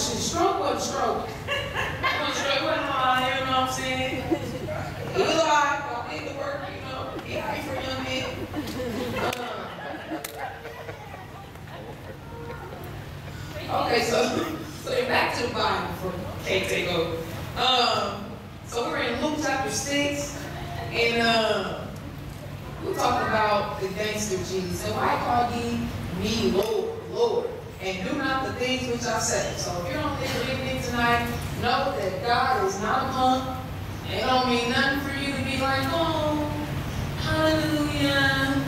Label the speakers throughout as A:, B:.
A: stroke wasn't stroke. Stroke wasn't hard, you know what I'm saying? It was hard. I did the work, you know. Yeah, for a young man. Okay, so back to the Bible for K take over. So we're in Luke chapter 6, and we're talking about the gangster Jesus. So I call ye me Lord, Lord, and do not the things which I say. So if you don't think anything tonight, know that God is not a punk. It don't mean nothing for you to be like, oh, hallelujah,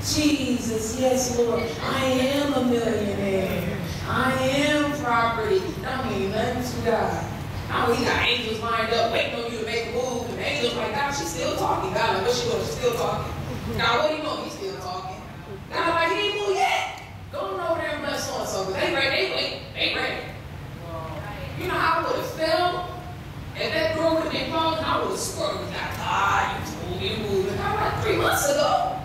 A: Jesus, yes, Lord, I am a millionaire. I am property. Don't mean nothing to God. Now he got angels lined up waiting on you to make a move, and the angels like, God, she's still talking. God, like, what's she doing? She's still talking. God, what do you know? He's still talking. God, like, he ain't moved yet. Go on over there and bless so-and-so, because they ready. They ready. You know how I would have felt if that door would have been closed, and I would have squirted. God, you told me to move. And I'm like, 3 months ago.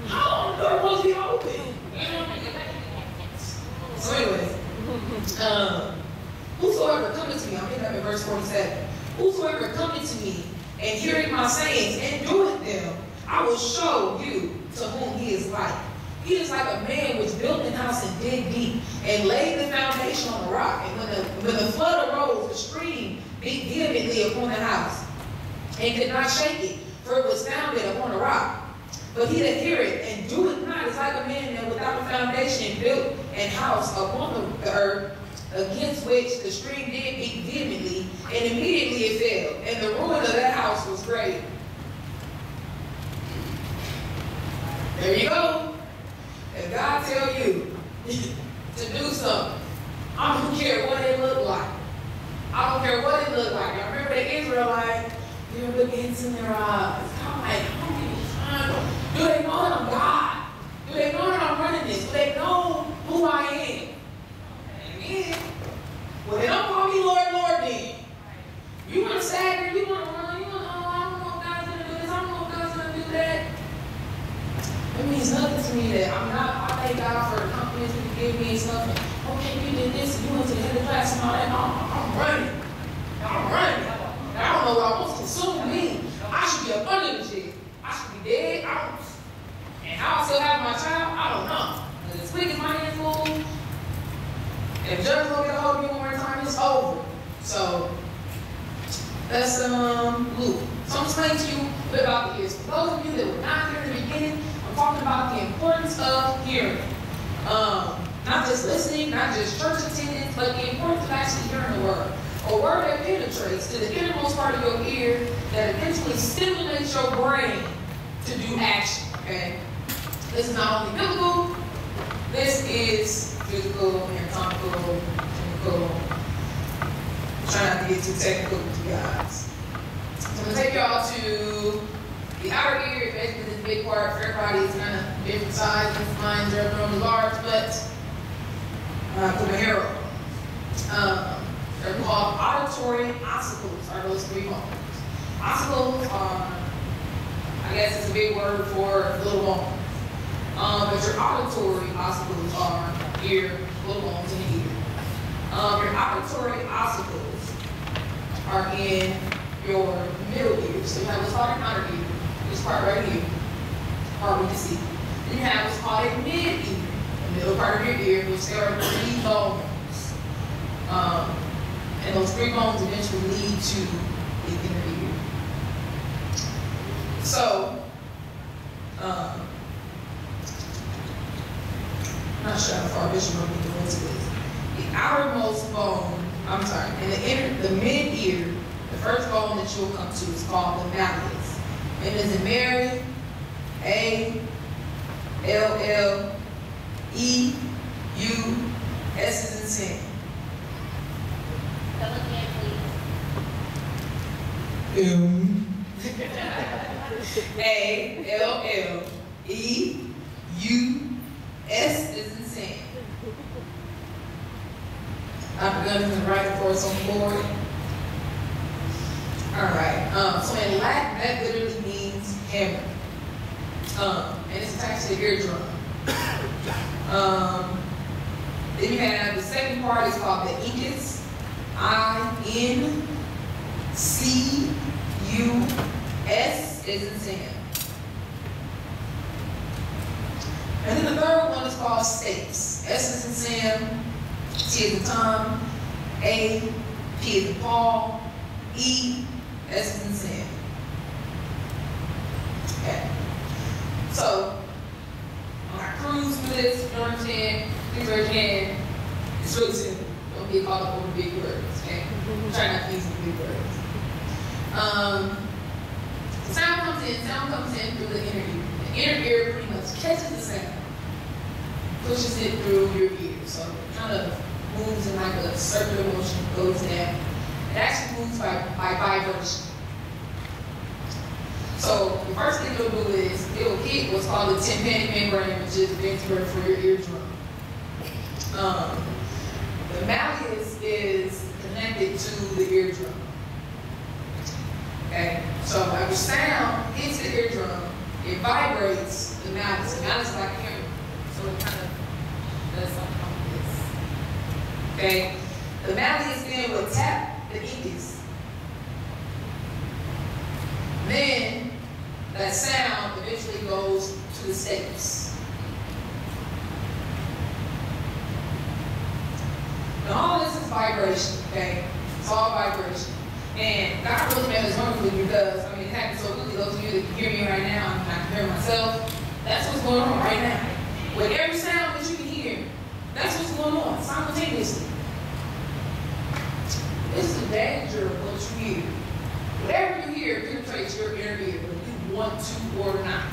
A: How long the door was be open? So anyway, whosoever cometh to me, I'm picking up in verse 47. Whosoever cometh to me and hearing my sayings and doeth them, I will show you to whom he is like. He is like a man which built an house and dig deep and laid the foundation on a rock. And when the flood arose, the stream beat vehemently upon the house and could not shake it, for it was founded upon a rock. But he that heareth and doeth not is like a man that without a foundation built an house upon the earth, against which the stream did beat vehemently, and immediately it fell, and the ruin of that house was great. There you go. If God tell you to do something, I don't care what it look like. I don't care what it look like. I remember the Israelites, they were looking into their eyes. I'm like, I don't give a time. Do they know that I'm God? Do they know that I'm running this? Do they know who I am? And again, well, they don't call me Lord, Lord then. You want to stagger, you want to run, you want to, oh, I don't know if God's going to do this, I don't know if God's going to do that. It means nothing to me that I thank God for the confidence He gave me and stuff. Okay, you did this, and you went to the head of the class and all that. No, I'm running. I'm running. And I don't know what wants to consume me. I should be up under the jail. I should be dead. And how I still have my child, I don't know. Because as quick as my hands move, if the judge will get a hold of me one more time, it's over. So that's Luke. So I'm explaining to you a bit about the ears. For those of you that were not here in the beginning, I'm talking about the importance of hearing. Not just listening, not just church attendance, but the importance of actually hearing the word. A word that penetrates to the innermost part of your ear that eventually stimulates your brain to do action. Okay? This is not only biblical, this is physical, anatomical, chemical. I'm trying not to get too technical with you guys. So I'm going to take y'all to the outer ear. Basically, this big part for everybody is kind of different sizes. Mine's are large, but put my hair on. They're called auditory ossicles, are those 3 bones. Ossicles are, I guess it's a big word for little bones. But your auditory ossicles are ear, little bones in the ear. Your auditory ossicles are in your middle ear. So you have what's called an outer ear, this part right here, part we can see. Then you have what's called a mid ear, the middle part of your ear, which there are 3 bones. And those 3 bones eventually lead to the inner ear. So, I'm not sure how far Bishop will be going into this. The outermost bone, in the mid ear, the first bone that you'll come to is called the malleus. And it's in Mary, A-L-L-E-U-S is in sin. A-L-L-E-U-S is in sin. I've begun to write for us on the board. Alright, so in Latin, that literally means hammer. And it's attached to the eardrum. Then you have the second part is called the incus. I-N-C-U-S is in Sam. And then the third one is called stapes. S is in Sam, T is in Tom, A, P is in Paul, E, S is in Sam. Okay. So, I cruise through this, you understand? Please raise your hand. It's really simple. Don't get caught up on the big words, okay? Try not to use the big words. Sound comes in through the inner ear. The inner ear pretty much catches the sound, pushes it through your ear. So it kind of moves in like a circular motion, goes down. It actually moves by vibration. So the first thing it'll do is it'll hit what's called the tympanic membrane, which is the ventral for your eardrum. The malleus is connected to the eardrum. Okay, so when your sound hits the eardrum, it vibrates the malleus. The malleus is like a hammer, so it kind of does something like this. Okay, the malleus then will tap the incus. Then that sound eventually goes to the stapes. Now all this is vibration, okay? It's all vibration. And God really made us wonderfully because, I mean, it happens so quickly. Those of you that can hear me right now, I can hear myself. That's what's going on right now. With every sound that you can hear, that's what's going on simultaneously. This is the danger of what you hear. Whatever you hear penetrates your inner ear, whether you want to or not.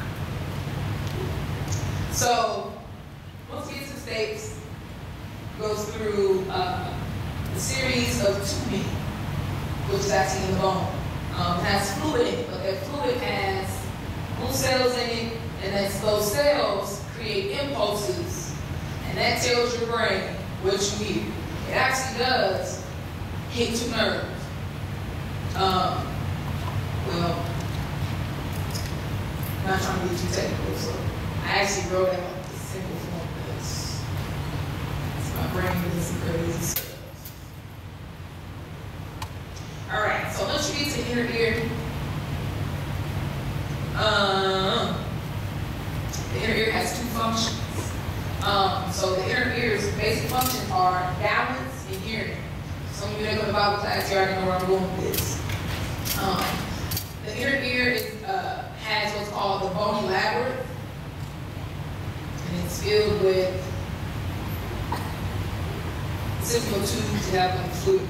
A: So, once we get to the stapes, goes through a series of tubing, which is actually in the bone. It has fluid in it, but that fluid has little cells in it, and those cells create impulses, and that tells your brain what you hear. It actually does hit your nerves. Well, I'm not trying to be too technical, so I actually wrote out the simple form of this. My brain is some crazy stuff. All right, so once you get to inner ear, the inner ear has two functions. So the inner ear's basic functions are balance and hearing. Some of you that go to Bible class, you already know where I'm going with this. The inner ear has what's called the bony labyrinth, and it's filled with central tubes that have like fluid.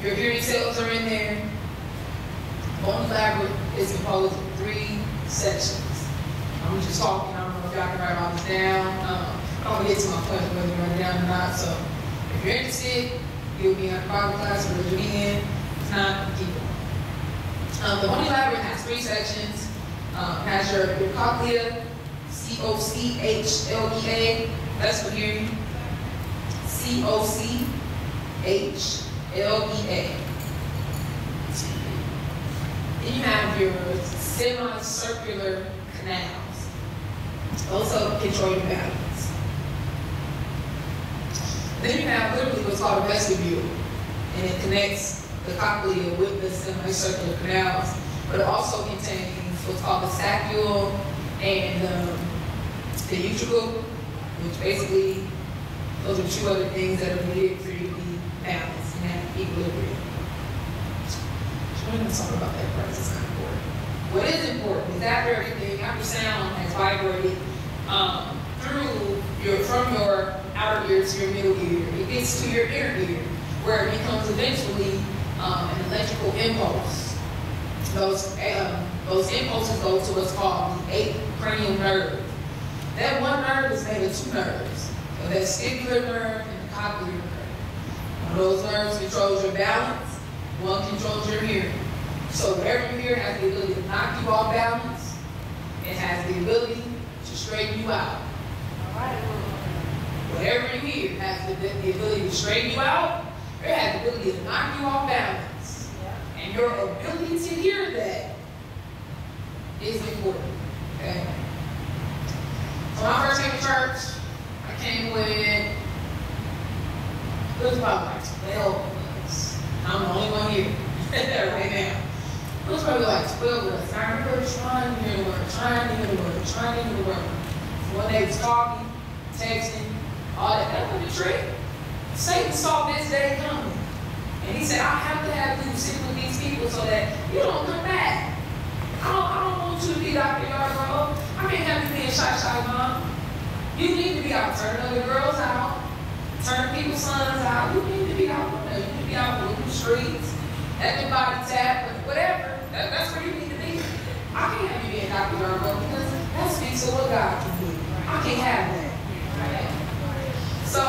A: Your hearing cells are in there. Bony labyrinth is composed of 3 sections. I'm just talking. I don't know if y'all can write all this down. I'm going to get to my question whether you write it down or not. So if you're interested, you'll be in a Bible class or raise your hand. If not, keep going. The bony labyrinth has 3 sections. It has your cochlea, C-O-C-H-L-E-A. That's for hearing. C-O-C-H-L-E-A. Then you have your semicircular canals. Those help control your balance. Then you have literally what's called a vestibule, and it connects the cochlea with the semicircular canals, but it also contains what's called the saccule and the utricle, which basically those are 2 other things that are needed for you to be balanced and have equilibrium. So we're going to talk about that part. It's not important. What is important is after everything, after sound has vibrated from your outer ear to your middle ear, it gets to your inner ear, where it becomes eventually an electrical impulse. Those impulses go to what's called the 8th cranial nerve. That one nerve is made of 2 nerves. So that vestibular nerve and the cochlear nerve. One of those nerves controls your balance, one controls your hearing. So whatever you hear has the ability to knock you off balance. It has the ability to straighten you out. Whatever you hear has the ability to straighten you out, or it has the ability to knock you off balance. And your ability to hear that is important. Okay? So when I first came to church, I came with, it was about like 12 of us. I'm the only one here right now. It was probably like 12 of us. And I remember trying to hear the word, trying to hear the word, trying to hear the word. So one day was talking, texting, all that. That wasn't a trick. Satan saw this day coming. And he said, I have to have you sit with these people so that you don't come back. I don't want you to be Dr. Yarbrough. I can't have you being shy mom. You need to be out turning other girls out, turning people's sons out. You need to be out there. You need to be out in the streets, at the body tap, whatever. That's where you need to be. I can't have you being Dr. Barlowe because that speaks to what God can do. I can't have that. Right? So,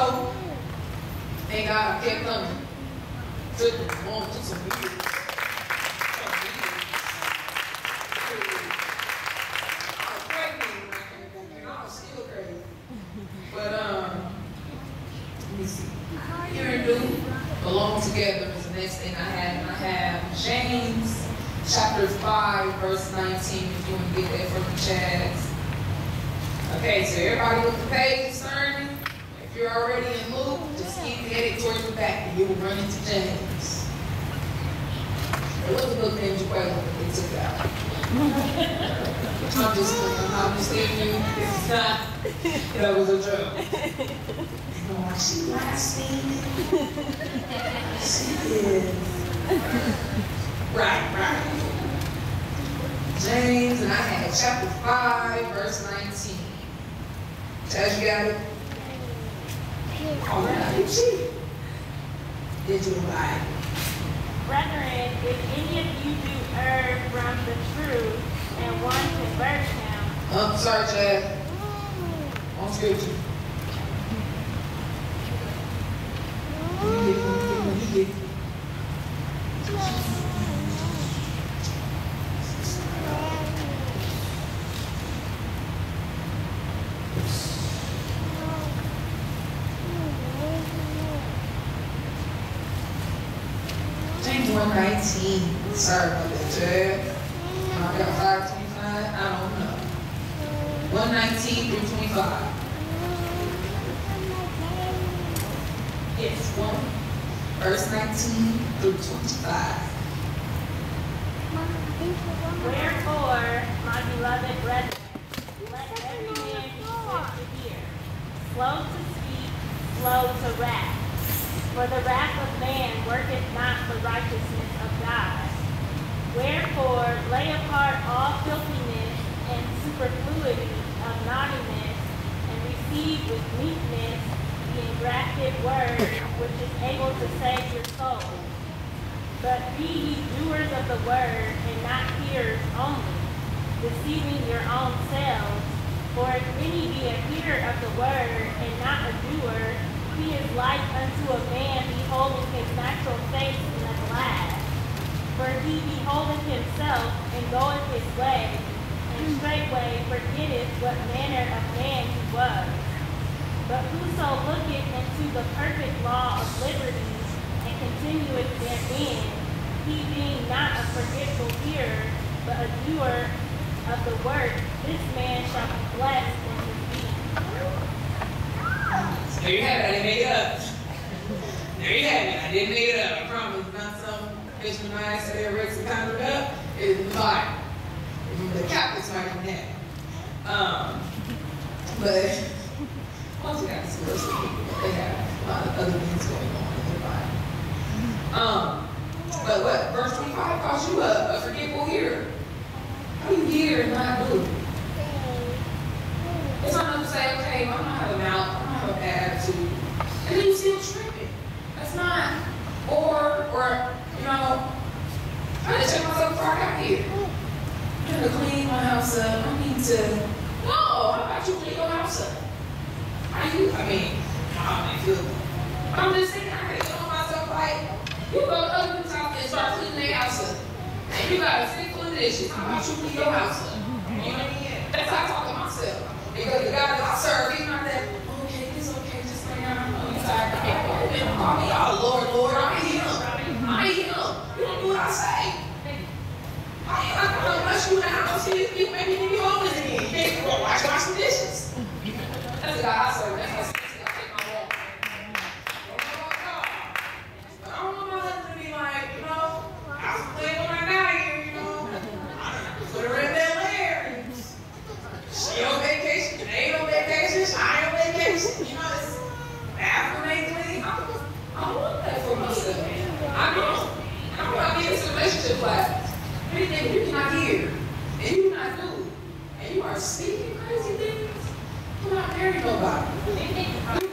A: thank God I kept coming. Took some years. I was pregnant and I was still crazy. But let me see. Hear and do belong together is the next thing I have. And I have James chapter 5, verse 19, if you want to get that from the chats. Okay, so everybody with the page is turning. If you're already in Luke, just keep headed towards the back and you will run into James. There was a book named G.A.C, but they took it out. I'm just telling you, it's not, that was a joke. No, she blaspheming. She is. Right. James, and I had chapter 5, verse 19. Chaz, you got it? Oh, yeah, you see. Did you buy it?
B: Brethren, if any of you do err from the truth and one convert him.
A: Sorry, Chad. On scripture. You get it. James 1:19. Sorry about that, Chad. I got 5:25. I don't know. 1:19 through 25. Yes, 1. Verse 19 through 25.
B: Wherefore, my beloved brethren, let every man be swift to hear, slow to speak, slow to wrath. For the wrath of man worketh not the righteousness of God. Wherefore, lay apart all filthiness and superfluity of naughtiness, and receive with meekness the engrafted word, which is able to save your souls. But be ye doers of the word, and not hearers only, deceiving your own selves. For if any be a hearer of the word, and not a doer, he is like unto a man beholding his natural face in a glass. For he beholdeth himself, and goeth his way, and straightway forgetteth what manner of man he was. But whoso looketh into the perfect law of liberty, and continueth therein, he being not a forgetful hearer, but a doer of the work, this man shall be blessed in his deed.
A: There you have it. I didn't make it up. There you have it. I didn't make it up. I promise. Not some Christian mind said they read some kind of it up. It is in the Bible. The Catholics might have that. But once we got to see those people, they have a lot of other things going on in their Bible. But what? Verse 25 calls you a forgetful hearer. How do you hear and not do? It's not enough to say, okay, well, I'm not having a mouth, I'm not having a bad attitude. And then you still tripping. That's not. Or, you know, I had to check myself before I got here. I had to clean my house up. I need to. No, how about you clean your house up? How you? I mean, I feel. I'm just saying, I had to tell myself, like, you go to other people's house and start cleaning their house up. And you got a sink full of dishes. How about you clean your house up? You know what I mean? That's how I talk to myself. Because the God that I serve, he's not that, okay, it's okay, just lay down. I know you're tired. Call me, oh, Lord, I ain't him. You don't do what I say. I don't bless you in the house. You maybe need to be homeless again. anything you cannot hear, and you cannot do, and you are speaking crazy things, do not marry nobody.